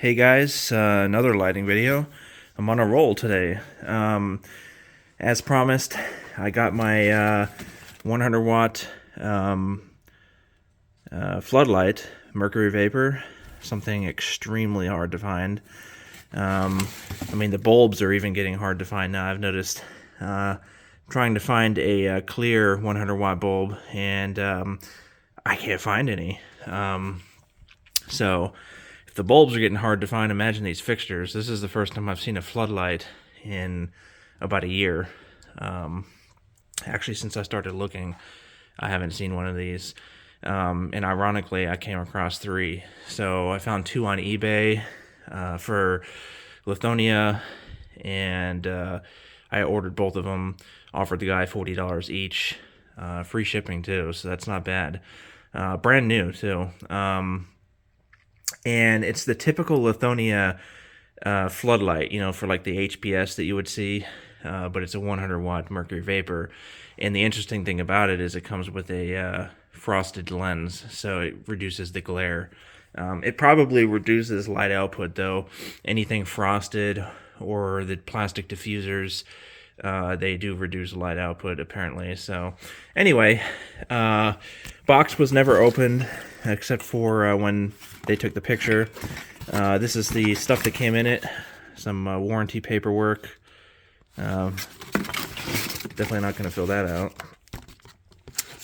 Hey guys, another lighting video. I'm on a roll today. As promised, I got my 100 watt floodlight, Mercury Vapor, something extremely hard to find. I mean, the bulbs are even getting hard to find now, I've noticed. Trying to find a clear 100 watt bulb, and I can't find any. So if the bulbs are getting hard to find, imagine these fixtures. This is the first time I've seen a floodlight in about a year. Actually, since I started looking, I haven't seen one of these. And ironically, I came across 3. So I found 2 on eBay for Lithonia, and I ordered both of them, offered the guy $40 each, free shipping too, so that's not bad. Brand new too. And it's the typical Lithonia floodlight, you know, for like the HPS that you would see, but it's a 100 watt Mercury Vapor. And the interesting thing about it is it comes with a frosted lens, so it reduces the glare. It probably reduces light output though. Anything frosted or the plastic diffusers, they do reduce light output apparently. So anyway, box was never opened except for when they took the picture. This is the stuff that came in it. Some warranty paperwork. Definitely not going to fill that out.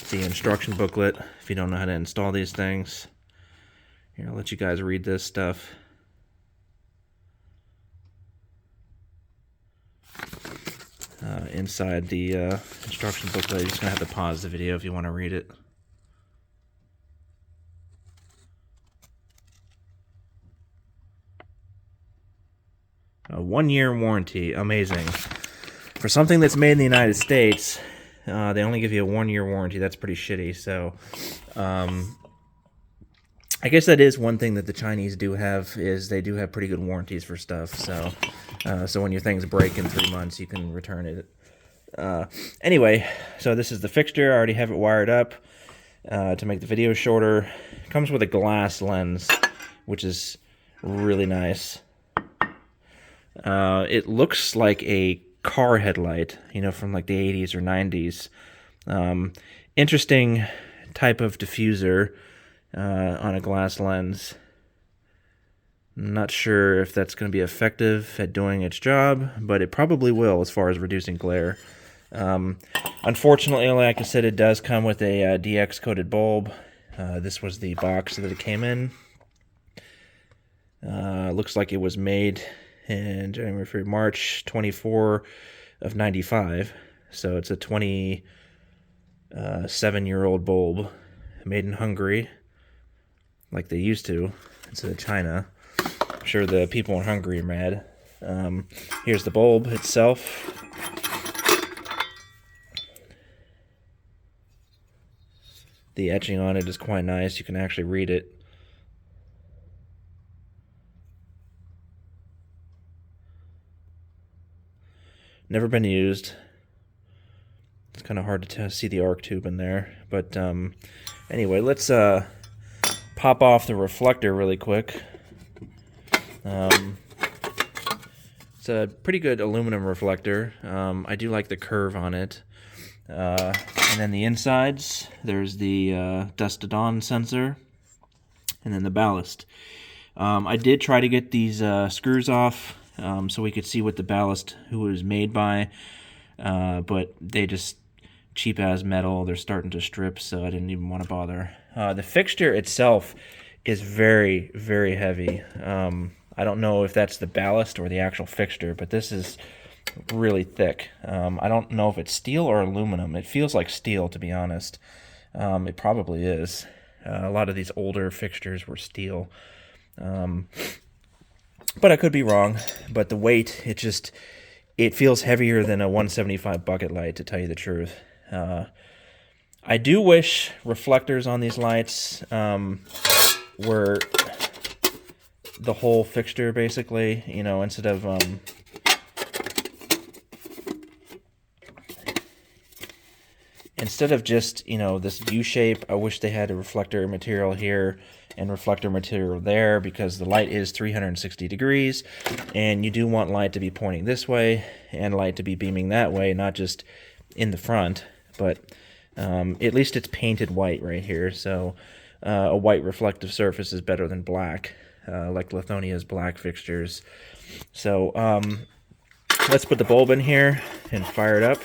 The instruction booklet if you don't know how to install these things. Here, I'll let you guys read this stuff. Inside the instruction booklet, you're just going to have to pause the video if you want to read it. A 1-year warranty. Amazing. For something that's made in the United States, they only give you a 1-year warranty. That's pretty shitty. So, I guess that is one thing that the Chinese do have, is they do have pretty good warranties for stuff. So, so when your things break in 3 months, you can return it. Anyway, so this is the fixture. I already have it wired up to make the video shorter. It comes with a glass lens, which is really nice. It looks like a car headlight, you know, from like the 80s or 90s. Interesting type of diffuser on a glass lens. I'm not sure if that's going to be effective at doing its job, but it probably will as far as reducing glare. Unfortunately, like I said, it does come with a DX coated bulb. This was the box that it came in. Looks like it was made in January, March 24 of 95. So it's a 27-year-old bulb made in Hungary, like they used to, instead of China. I'm sure the people in Hungary are mad. Here's the bulb itself. The etching on it is quite nice. You can actually read it. Never been used. It's kind of hard to see the arc tube in there. But anyway, let's pop off the reflector really quick. It's a pretty good aluminum reflector. I do like the curve on it. And then the insides, there's the dusk to dawn sensor, and then the ballast. I did try to get these screws off so we could see what the ballast, who it was made by, but they just cheap as metal. They're starting to strip, so I didn't even want to bother. The fixture itself is very, very heavy. I don't know if that's the ballast or the actual fixture, but this is really thick. I don't know if it's steel or aluminum. It feels like steel, to be honest. It probably is. A lot of these older fixtures were steel. But I could be wrong. But the weight, it feels heavier than a 175 bucket light, to tell you the truth. I do wish reflectors on these lights were the whole fixture, basically, you know, instead of just, you know, this U shape. I wish they had a reflector material here and reflector material there, because the light is 360 degrees, and you do want light to be pointing this way and light to be beaming that way, not just in the front, but at least it's painted white right here, so a white reflective surface is better than black, like Lithonia's black fixtures. So let's put the bulb in here and fire it up.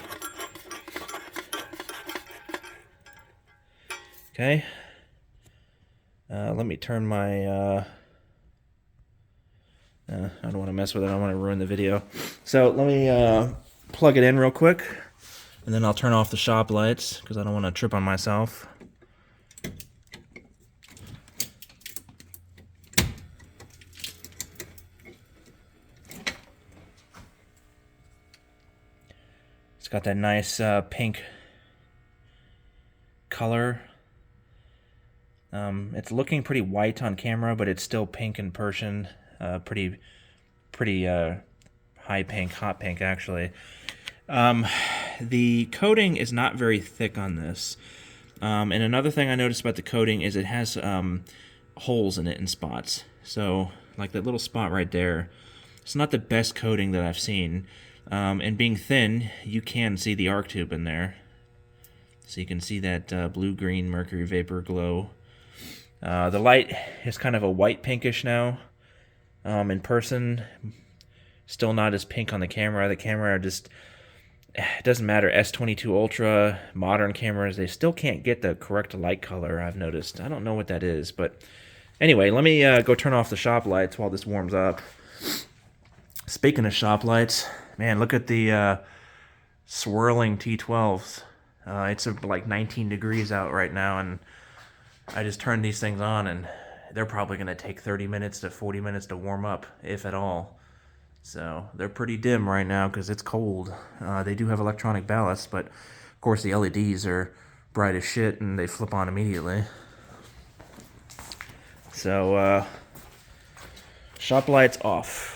Okay. Let me turn my... I don't want to mess with it. I don't want to ruin the video. So let me plug it in real quick, and then I'll turn off the shop lights because I don't want to trip on myself. It's got that nice pink color. It's looking pretty white on camera, but it's still pink in person. Pretty high pink, hot pink actually. The coating is not very thick on this. And another thing I noticed about the coating is it has holes in it in spots. So like that little spot right there, it's not the best coating that I've seen. And being thin, you can see the arc tube in there. So you can see that blue-green mercury vapor glow. The light is kind of a white pinkish now. In person, still not as pink on the camera. The camera just, it doesn't matter. S22 Ultra, modern cameras, they still can't get the correct light color, I've noticed. I don't know what that is, but anyway, let me go turn off the shop lights while this warms up. Speaking of shop lights, man, look at the swirling T12s. It's like 19 degrees out right now, and I just turned these things on, and they're probably going to take 30 minutes to 40 minutes to warm up, if at all. So they're pretty dim right now because it's cold. They do have electronic ballast, but of course the LEDs are bright as shit, and they flip on immediately. So, shop lights off.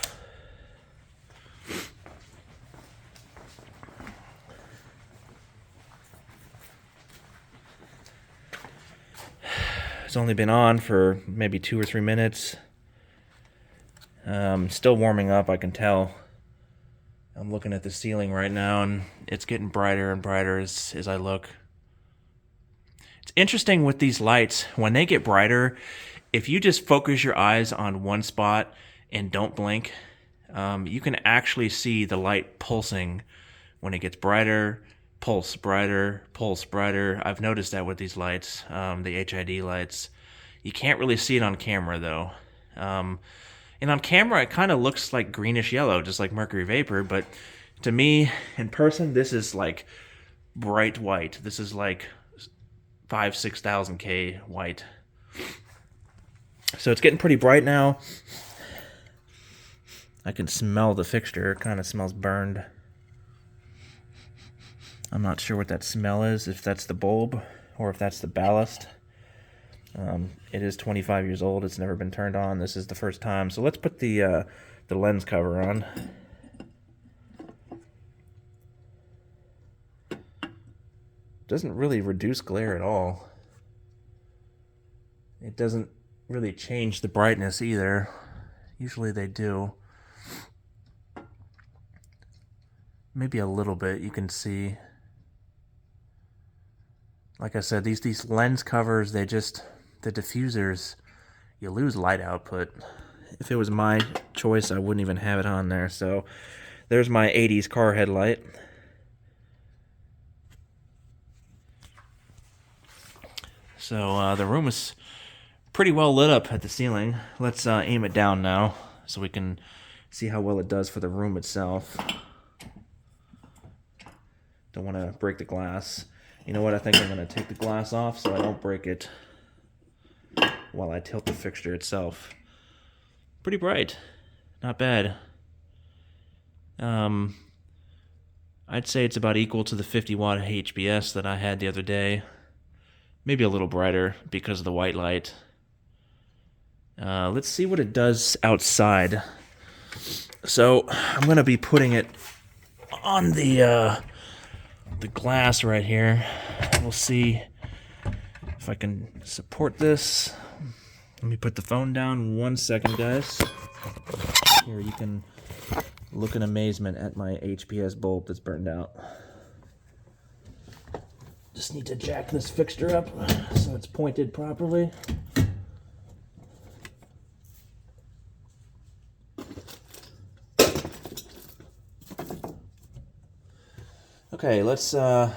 It's only been on for maybe 2 or 3 minutes. Still warming up, I can tell. I'm looking at the ceiling right now, and it's getting brighter and brighter as I look. It's interesting with these lights, when they get brighter, if you just focus your eyes on one spot and don't blink, you can actually see the light pulsing when it gets brighter. Pulse brighter, pulse brighter. I've noticed that with these lights, the HID lights. You can't really see it on camera though. And on camera it kind of looks like greenish yellow, just like mercury vapor, but to me, in person, this is like bright white. This is like 5,000-6,000 K white. So it's getting pretty bright now. I can smell the fixture. It kind of smells burned. I'm not sure what that smell is, if that's the bulb or if that's the ballast. It is 25 years old. It's never been turned on. This is the first time. So let's put the lens cover on. Doesn't really reduce glare at all. It doesn't really change the brightness either. Usually they do. Maybe a little bit, you can see. Like I said, these lens covers, the diffusers, you lose light output. If it was my choice, I wouldn't even have it on there. So there's my 80s car headlight. So the room is pretty well lit up at the ceiling. Let's aim it down now so we can see how well it does for the room itself. Don't want to break the glass. You know what, I think I'm going to take the glass off so I don't break it while I tilt the fixture itself. Pretty bright. Not bad. I'd say it's about equal to the 50 watt HBS that I had the other day. Maybe a little brighter because of the white light. Let's see what it does outside. So I'm going to be putting it on the glass right here. We'll see if I can support this. Let me put the phone down 1 second, guys. Here, you can look in amazement at my HPS bulb that's burned out. Just need to jack this fixture up so it's pointed properly. Okay, let's, the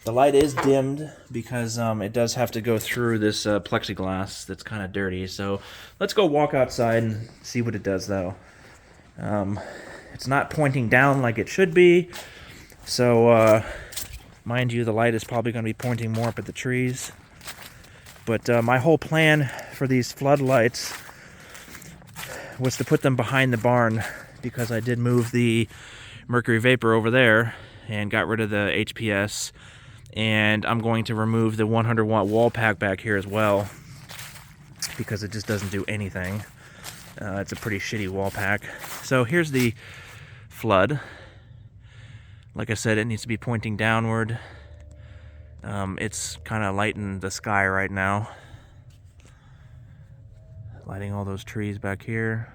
light is dimmed because it does have to go through this plexiglass that's kind of dirty. So let's go walk outside and see what it does, though. It's not pointing down like it should be. So, mind you, the light is probably going to be pointing more up at the trees. But my whole plan for these floodlights was to put them behind the barn because I did move the Mercury Vapor over there and got rid of the HPS, and I'm going to remove the 100 watt wall pack back here as well because it just doesn't do anything. It's a pretty shitty wall pack. So here's the flood. Like I said, it needs to be pointing downward. It's kind of lighting the sky right now, lighting all those trees back here.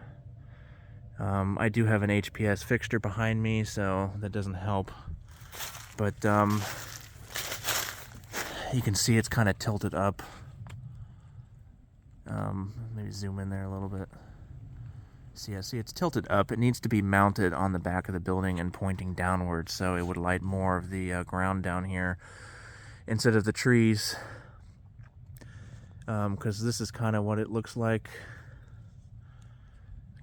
I do have an HPS fixture behind me, so that doesn't help. But you can see it's kind of tilted up. Maybe zoom in there a little bit. See, it's tilted up. It needs to be mounted on the back of the building and pointing downward, so it would light more of the ground down here instead of the trees. Because this is kind of what it looks like.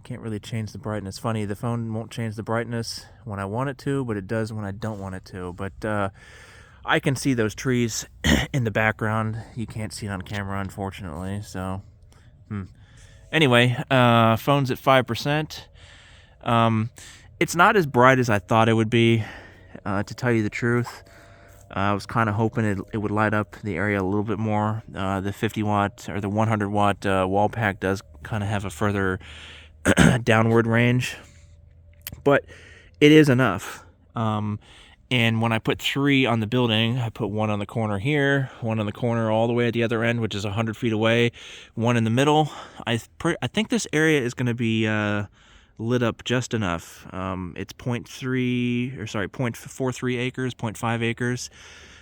Can't really change the brightness. Funny, the phone won't change the brightness when I want it to, but it does when I don't want it to. But I can see those trees in the background. You can't see it on camera, unfortunately. So, anyway, phone's at 5%. It's not as bright as I thought it would be, to tell you the truth. I was kind of hoping it would light up the area a little bit more. The 50 watt or the 100 watt wall pack does kind of have a further downward range, but it is enough. And when I put 3 on the building, I put 1 on the corner here, 1 on the corner all the way at the other end, which is 100 feet away, 1 in the middle. I think this area is going to be lit up just enough. It's 0.43 acres, 0.5 acres.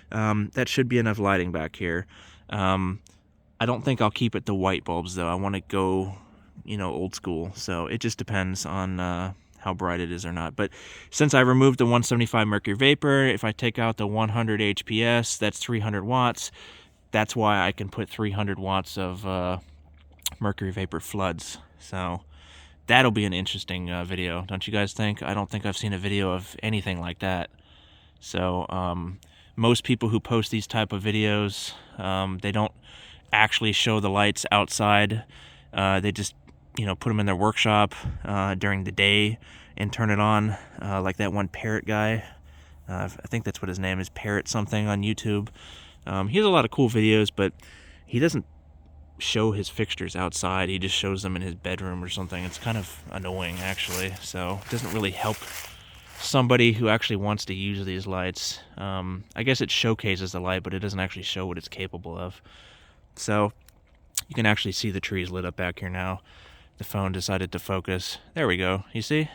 That should be enough lighting back here. I don't think I'll keep it to white bulbs, though. I want to go, old school. So it just depends on how bright it is or not. But since I removed the 175 Mercury Vapor, if I take out the 100 HPS, that's 300 watts. That's why I can put 300 watts of Mercury Vapor floods. So that'll be an interesting video, don't you guys think? I don't think I've seen a video of anything like that. So most people who post these type of videos, they don't actually show the lights outside. They just put them in their workshop during the day and turn it on, like that one Parrot guy. I think that's what his name is, Parrot something on YouTube. He has a lot of cool videos, but he doesn't show his fixtures outside. He just shows them in his bedroom or something. It's kind of annoying, actually. So it doesn't really help somebody who actually wants to use these lights. I guess it showcases the light, but it doesn't actually show what it's capable of. So you can actually see the trees lit up back here now. The phone decided to focus. There we go. You see?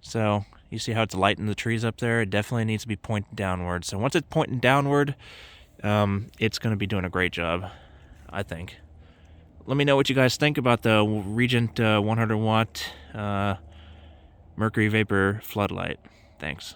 So you see how it's lighting the trees up there? It definitely needs to be pointing downward. So once it's pointing downward, it's going to be doing a great job, I think. Let me know what you guys think about the Reagent 100 watt Mercury Vapor floodlight. Thanks.